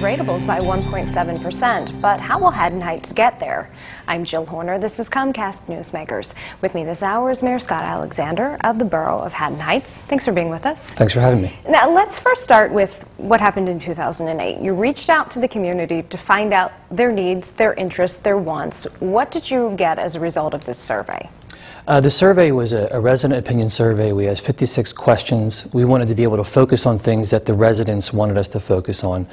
ratables by 1.7%, but how will Haddon Heights get there? I'm Jill Horner. This is Comcast Newsmakers. With me this hour is Mayor Scott Alexander of the Borough of Haddon Heights. Thanks for being with us. Thanks for having me. Now, let's first start with what happened in 2008. You reached out to the community to find out their needs, their interests, their wants. What did you get as a result of this survey? The survey was a resident opinion survey. We asked 56 questions. We wanted to be able to focus on things that the residents wanted us to focus on.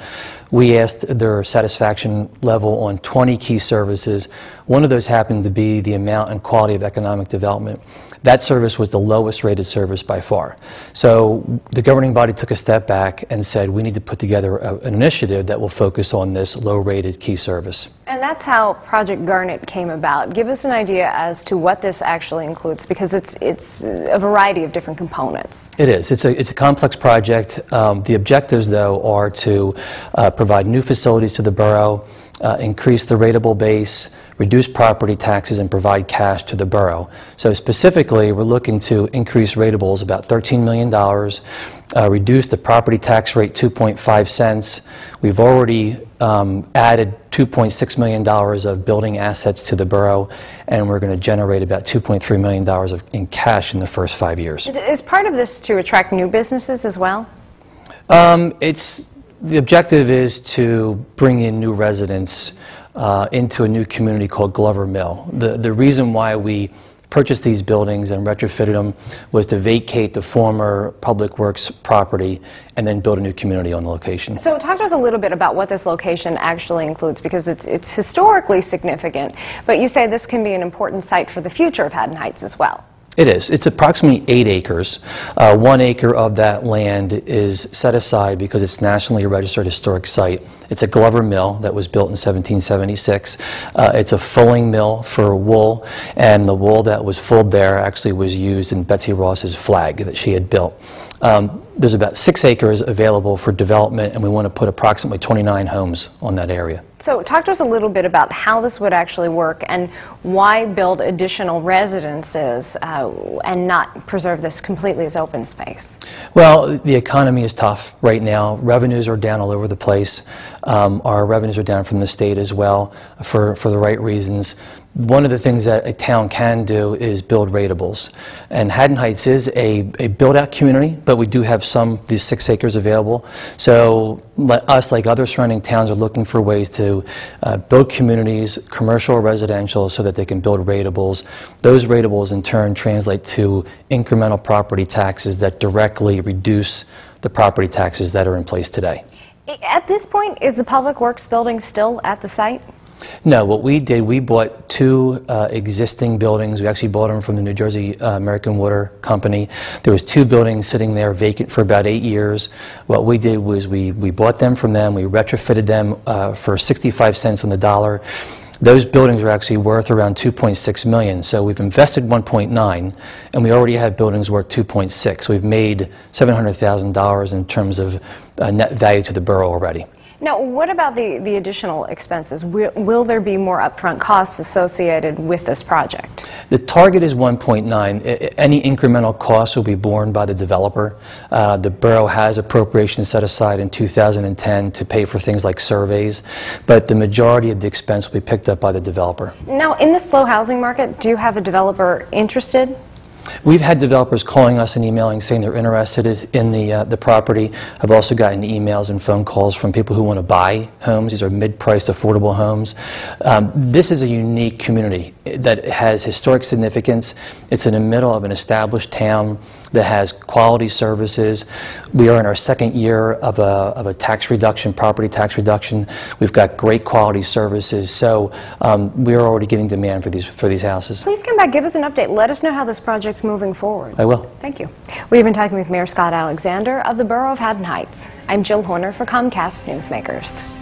We asked their satisfaction level on 20 key services. One of those happened to be the amount and quality of economic development. That service was the lowest rated service by far. So the governing body took a step back and said we need to put together an initiative that will focus on this low rated key service. And that's how Project Garnet came about. Give us an idea as to what this actually includes, because it's a variety of different components. It is. It's a complex project. The objectives, though, are to provide new facilities to the borough, increase the rateable base, reduce property taxes, and provide cash to the borough. So specifically, we're looking to increase ratables about $13 million, reduce the property tax rate 2.5 cents. We've already added $2.6 million of building assets to the borough, and we're going to generate about $2.3 million in cash in the first 5 years. Is part of this to attract new businesses as well? The objective is to bring in new residents into a new community called Glover Mill. The reason why we purchased these buildings and retrofitted them was to vacate the former Public Works property and then build a new community on the location. So talk to us a little bit about what this location actually includes, because it's historically significant, but you say this can be an important site for the future of Haddon Heights as well. It is. It's approximately 8 acres. 1 acre of that land is set aside because it's nationally registered historic site. It's a Glover mill that was built in 1776. It's a fulling mill for wool, and the wool that was fulled there actually was used in Betsy Ross's flag that she had built. There's about 6 acres available for development, and we want to put approximately 29 homes on that area. So talk to us a little bit about how this would actually work and why build additional residences and not preserve this completely as open space. Well, the economy is tough right now. Revenues are down all over the place. Our revenues are down from the state as well for the right reasons. One of the things that a town can do is build ratables. And Haddon Heights is a build-out community, but we do have these 6 acres available. So us, like other surrounding towns, are looking for ways to build communities, commercial or residential, so that they can build ratables. Those ratables in turn translate to incremental property taxes that directly reduce the property taxes that are in place today. At this point, is the Public Works building still at the site? No, what we did, we bought 2 existing buildings. We actually bought them from the New Jersey American Water Company. There was 2 buildings sitting there vacant for about 8 years. What we did was we bought them from them, we retrofitted them for 65 cents on the dollar. Those buildings are actually worth around $2.6 million. So we've invested $1.9, and we already have buildings worth $2.6. So we've made $700,000 in terms of net value to the borough already. Now, what about the additional expenses? Will there be more upfront costs associated with this project? The target is 1.9. Any incremental costs will be borne by the developer. The borough has appropriations set aside in 2010 to pay for things like surveys, but the majority of the expense will be picked up by the developer. Now, in the slow housing market, do you have a developer interested? We've had developers calling us and emailing saying they're interested in the property. I've also gotten emails and phone calls from people who want to buy homes. These are mid-priced, affordable homes. This is a unique community that has historic significance. It's in the middle of an established town that has quality services. We are in our 2nd year of a tax reduction, property tax reduction. We've got great quality services, so we are already getting demand for these houses. Please come back, give us an update. Let us know how this project's moving forward. I will. Thank you. We've been talking with Mayor Scott Alexander of the Borough of Haddon Heights. I'm Jill Horner for Comcast Newsmakers.